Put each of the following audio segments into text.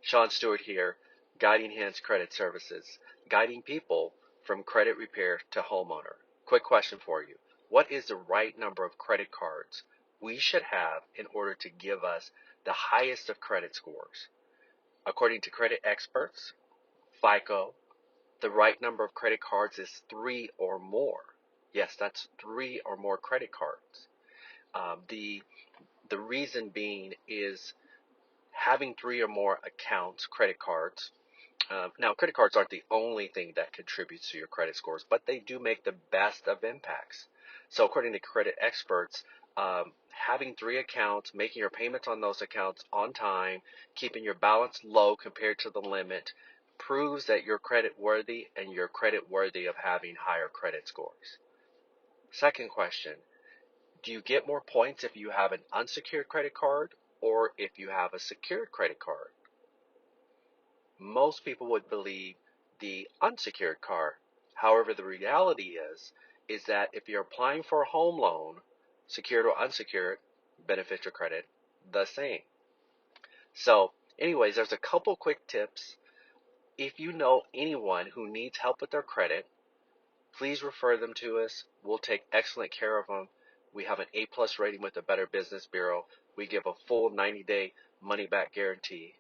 Sean Stewart here, Guiding Hands Credit Services, guiding people from credit repair to homeowner. Quick question for you. What is the right number of credit cards we should have in order to give us the highest of credit scores? According to credit experts, FICO, the right number of credit cards is 3 or more. Yes, that's 3 or more credit cards. The reason being is having 3 or more accounts, credit cards. Now, credit cards aren't the only thing that contributes to your credit scores, but they do make the best of impacts. So according to credit experts, having 3 accounts, making your payments on those accounts on time, keeping your balance low compared to the limit, proves that you're credit worthy and you're credit worthy of having higher credit scores. Second question, do you get more points if you have an unsecured credit card or if you have a secured credit card? Most people would believe the unsecured card. However, the reality is that if you're applying for a home loan, secured or unsecured, benefits your credit the same. So anyways, there's a couple quick tips. If you know anyone who needs help with their credit, please refer them to us. We'll take excellent care of them. We have an A+ rating with the Better Business Bureau. We give a full 90-day money-back guarantee.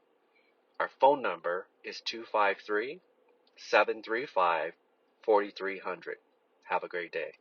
Our phone number is 253-735-4300. Have a great day.